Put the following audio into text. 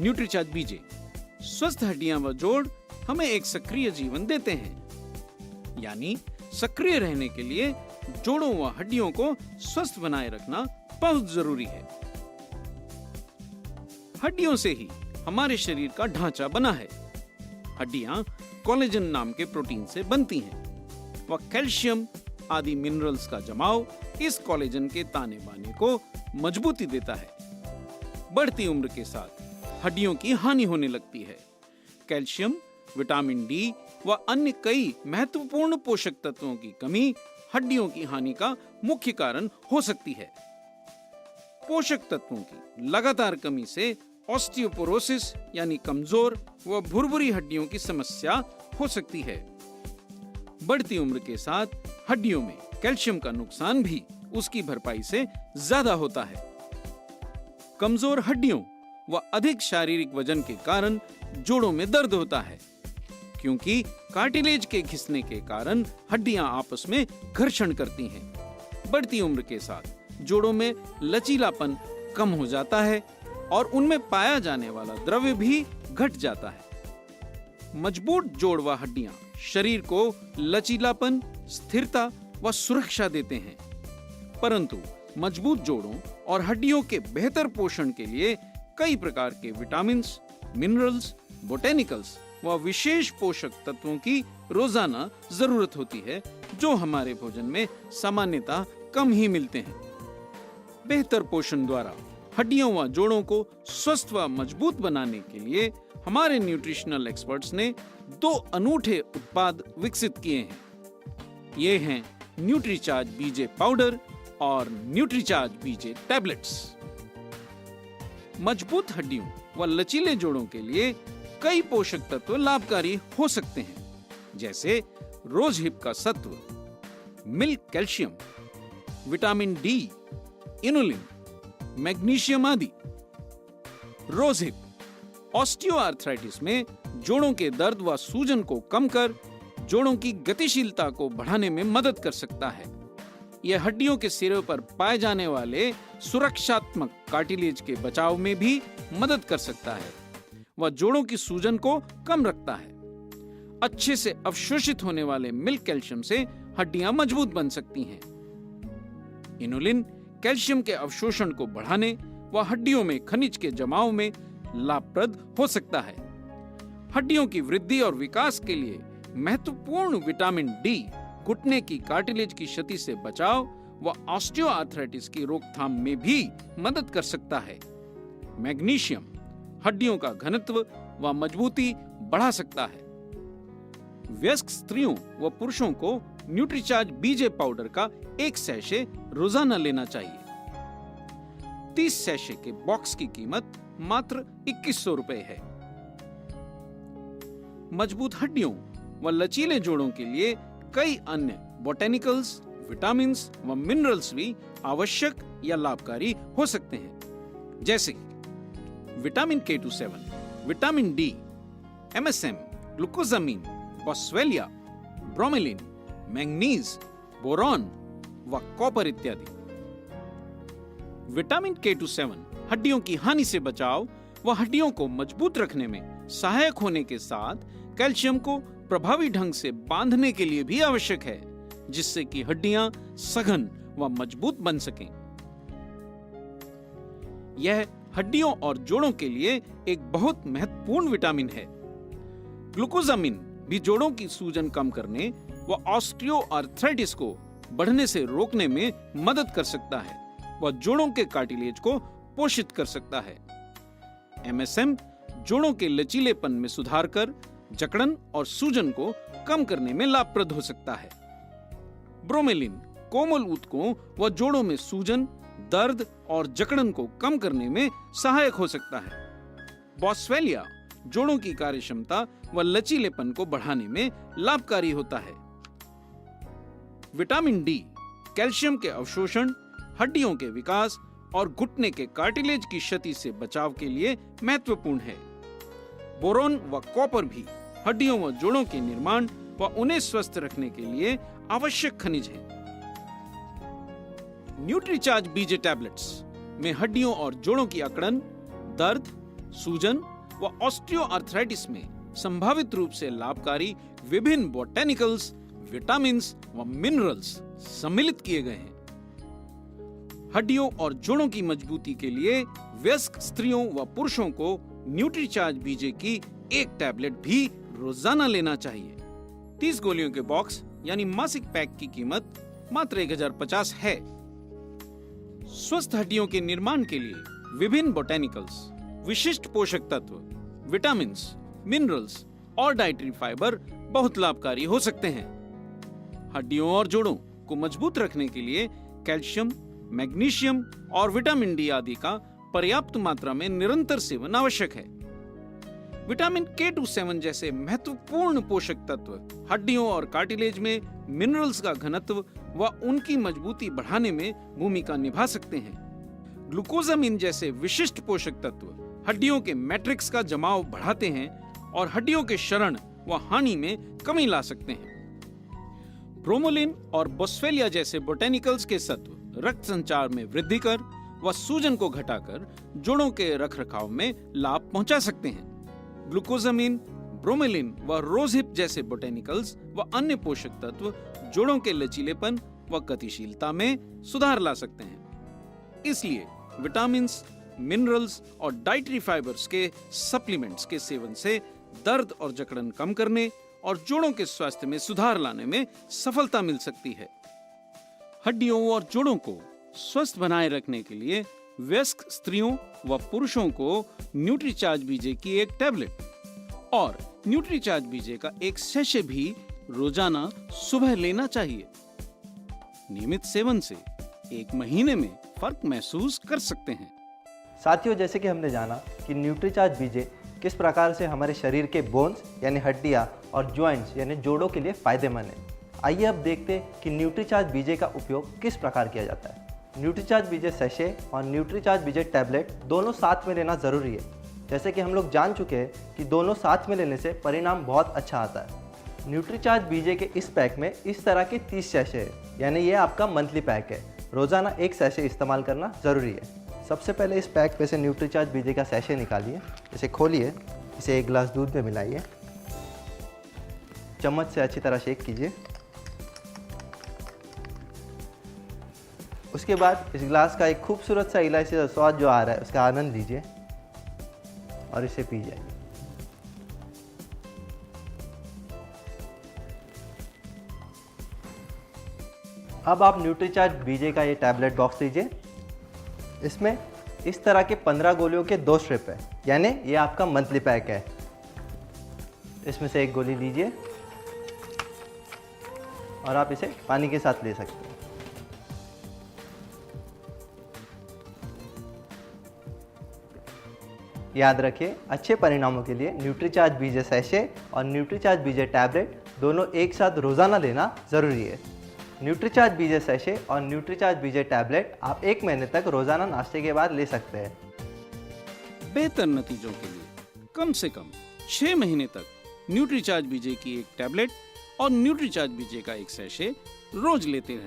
Nutricharge बीजे। स्वस्थ हड्डियां व जोड़ हमें एक सक्रिय जीवन देते हैं। यानी सक्रिय रहने के लिए जोड़ों व हड्डियों को स्वस्थ बनाए रखना बहुत जरूरी है। हड्डियों से ही हमारे शरीर का ढांचा बना है। हड्डियां कोलेजन नाम के प्रोटीन से बनती हैं व कैल्शियम आदि मिनरल्स का जमाव इस कोलेजन के ताने बाने को मजबूती देता है। बढ़ती उम्र के साथ हड्डियों की हानि होने लगती है। कैल्शियम, विटामिन डी व अन्य कई महत्वपूर्ण पोषक तत्वों की कमी हड्डियों की हानि का मुख्य कारण हो सकती है। पोषक तत्वों की लगातार कमी से ऑस्टियोपोरोसिस यानी कमजोर व भुरभुरी हड्डियों की समस्या हो सकती है। बढ़ती उम्र के साथ हड्डियों में कैल्शियम का नुकसान भी उसकी भरपाई से ज्यादा होता है। कमजोर हड्डियों व अधिक शारीरिक वजन के कारण जोड़ों में दर्द होता है, क्योंकि कार्टिलेज के घिसने के कारण हड्डियां आपस में घर्षण करती हैं। बढ़ती उम्र के साथ जोड़ों में लचीलापन कम हो जाता है और उनमें पाया जाने वाला द्रव्य भी घट जाता है। मजबूत जोड़ व हड्डियां शरीर को लचीलापन, स्थिरता व सुरक्षा देते हैं, परंतु मजबूत जोड़ों और हड्डियों के बेहतर पोषण के लिए कई प्रकार के विटामिन्स, मिनरल्स, बोटेनिकल्स व विशेष पोषक तत्वों की रोजाना जरूरत होती है, जो हमारे भोजन में सामान्यतः कम ही मिलते हैं। बेहतर पोषण द्वारा हड्डियों व जोड़ों को स्वस्थ व मजबूत बनाने के लिए हमारे न्यूट्रिशनल एक्सपर्ट्स ने 2 अनूठे उत्पाद विकसित किए हैं। ये हैं न्यूट्रीचार्ज बीजे पाउडर और न्यूट्रीचार्ज बीजे टैबलेट्स। मजबूत हड्डियों व लचीले जोड़ों के लिए कई पोषक तत्व लाभकारी हो सकते हैं, जैसे रोज हिप का सत्व, milk calcium, vitamin D, inulin, magnesium आदि। रोज हिप ऑस्टियोआर्थराइटिस में जोड़ों के दर्द व सूजन को कम कर जोड़ों की गतिशीलता को बढ़ाने में मदद कर सकता है। यह हड्डियों के सिरे पर पाए जाने वाले सुरक्षात्मक कार्टिलेज के बचाव में भी मदद कर सकता है व जोड़ों की सूजन को कम रखता है। अच्छे से अवशोषित होने वाले मिल्क कैल्शियम से हड्डियां मजबूत बन सकती हैं। इनुलिन कैल्शियम के अवशोषण को बढ़ाने व हड्डियों में खनिज के जमाव में लाभप्रद हो सकता है। हड्डियों की वृद्धि और विकास के लिए महत्वपूर्ण विटामिन डी घुटने की कार्टिलेज की क्षति से बचाव व ऑस्टियोआर्थराइटिस की रोकथाम में भी मदद कर सकता है। मैग्नीशियम हड्डियों का घनत्व व मजबूती बढ़ा सकता है। वयस्क स्त्रियों व पुरुषों को न्यूट्रीचार्ज बीजे पाउडर का 1 सैशे रोजाना लेना चाहिए। 30 सैशे के बॉक्स की कीमत मात्र 2100 रुपए है। मजबूत हड्डियों व लचीले जोड़ों के लिए कई अन्य बोटेनिकल्स, विटामिन्स व मिनरल्स भी आवश्यक या लाभकारी हो सकते हैं, जैसे vitamin K27, vitamin D, MSM, glucosamine, boswellia, bromelain, manganese, boron व कॉपर इत्यादि। विटामिन K27 हड्डियों की हानि से बचाव व हड्डियों को मजबूत रखने में सहायक होने के साथ कैल्शियम को प्रभावी ढंग से बांधने के लिए भी आवश्यक है, जिससे कि हड्डियां सघन व मजबूत बन सकें। यह हड्डियों और जोड़ों के लिए एक बहुत महत्वपूर्ण विटामिन है। ग्लूकोजामिन भी जोड़ों की सूजन कम करने व ऑस्टियोआर्थराइटिस को बढ़ने से रोकने में मदद कर सकता है व जोड़ों के कार्टिलेज को पोषित कर सकता है। MSM जोड़ों के लचीलेपन में सुधार कर जकड़न और सूजन को कम करने में लाभप्रद हो सकता है। ब्रोमेलिन कोमल ऊतकों व जोड़ों में सूजन, दर्द और जकड़न को कम करने में सहायक हो सकता है। बॉस्वेलिया जोड़ों की कार्यक्षमता व लचीलेपन को बढ़ाने में लाभकारी होता है। विटामिन डी कैल्शियम के अवशोषण, हड्डियों के विकास और घुटने के कार्टिलेज की क्षति से बचाव के लिए महत्वपूर्ण है। बोरॉन व कॉपर भी हड्डियों व जोड़ों के निर्माण व उन्हें स्वस्थ रखने के लिए आवश्यक खनिज हैं। न्यूट्रीचार्ज बीजे टैबलेट्स में हड्डियों और जोड़ों की अकड़न, दर्द, सूजन व ऑस्टियोआर्थराइटिस में संभावित रूप से लाभकारी विभिन्न बोटेनिकल्स, विटामिन्स व मिनरल्स सम्मिलित किए गए हैं। हड्डियों और जोड़ों की मजबूती के लिए वयस्क स्त्रियों व पुरुषों को न्यूट्रीचार्ज बीजे की एक टैबलेट भी रोजाना लेना चाहिए। 30 गोलियों के बॉक्स यानी मासिक पैक की कीमत मात्र 1050 है। स्वस्थ हड्डियों के निर्माण के लिए विभिन्न बोटेनिकल्स, विशिष्ट पोषक तत्व, विटामिन्स, मिनरल्स और डाइटरी फाइबर बहुत लाभकारी हो सकते हैं। हड्डियों और जोड़ों को मजबूत रखने के लिए कैल्शियम, मैग्नीशियम और विटामिन डी आदि का पर्याप्त मात्रा में निरंतर सेवन आवश्यक है। विटामिन K27 जैसे महत्वपूर्ण पोषक तत्व हड्डियों और कार्टिलेज में मिनरल्स का घनत्व व उनकी मजबूती बढ़ाने में भूमिका निभा सकते हैं। ग्लूकोजामिन जैसे विशिष्ट पोषक तत्व हड्डियों के मैट्रिक्स का जमाव बढ़ाते हैं और हड्डियों के क्षरण व हानि में कमी ला सकते हैं। ब्रोमोलिन और बोस्फेलिया जैसे बोटेनिकल्स के सत्व रक्त संचार में वृद्धि कर व सूजन को घटाकर जोड़ों के रखरखाव में लाभ पहुंचा सकते हैं। ग्लूकोजामिन, ब्रोमेलिन व रोजहिप जैसे बोटेनिकल्स व अन्य पोषक तत्व जोड़ों के लचीलेपन व गतिशीलता में सुधार ला सकते हैं। इसलिए विटामिन्स, मिनरल्स और डाइटरी फाइबर्स के सप्लीमेंट्स के सेवन से दर्द और जकड़न कम करने और जोड़ों के स्वास्थ्य में सुधार लाने में सफलता मिल सकती है। हड्डियों और जोड़ों को स्वस्थ बनाए रखने के लिए वयस्क स्त्रियों व पुरुषों को न्यूट्रीचार्ज बीजे की एक टैबलेट और न्यूट्रीचार्ज बीजे का एक सैशे भी रोजाना सुबह लेना चाहिए। नियमित सेवन से 1 महीने में फर्क महसूस कर सकते हैं। साथियों, जैसे कि हमने जाना कि न्यूट्रीचार्ज बीजे किस प्रकार से हमारे शरीर के बोन्स यानी हड्डियां और जॉइंट्स यानी जोड़ों के लिए फायदेमंद है। आइए अब देखते हैं कि न्यूट्रीचार्ज बीजे का उपयोग किस प्रकार किया जाता है। न्यूट्रीचार्ज बीजे सैशे और न्यूट्रीचार्ज बीजे टैबलेट दोनों साथ में लेना ज़रूरी है। जैसे कि हम लोग जान चुके हैं कि दोनों साथ में लेने से परिणाम बहुत अच्छा आता है। न्यूट्रीचार्ज बीजे के इस पैक में इस तरह के 30 सैशे है, यानी ये आपका मंथली पैक है। रोज़ाना 1 सैशे इस्तेमाल करना ज़रूरी है। सबसे पहले इस पैक पे से न्यूट्रीचार्ज बीजे का सैशे निकालिए, इसे खोलिए, इसे 1 गिलास दूध में मिलाइए, चम्मच से अच्छी तरह शेक कीजिए। उसके बाद इस गिलास का एक खूबसूरत सा इलायची का स्वाद जो आ रहा है उसका आनंद लीजिए और इसे पी जाइए। अब आप न्यूट्रीचार्ज बीजे का ये टैबलेट बॉक्स लीजिए। इसमें इस तरह के 15 गोलियों के 2 स्ट्रिप है, यानी ये आपका मंथली पैक है। इसमें से 1 गोली लीजिए और आप इसे पानी के साथ ले सकते हैं। याद रखिए, अच्छे परिणामों के लिए न्यूट्रीचार्ज बीजे सैशे और न्यूट्रीचार्ज बीजे टैबलेट दोनों एक साथ रोजाना लेना जरूरी है। न्यूट्रीचार्ज बीजे सैशे और न्यूट्रीचार्ज बीजे टैबलेट आप 1 महीने तक रोजाना नाश्ते के बाद ले सकते हैं। बेहतर नतीजों के लिए कम से कम 6 महीने तक न्यूट्रीचार्ज बीजे की एक टैबलेट और न्यूट्रीचार्ज बीजे का एक सैशे रोज लेते रहें।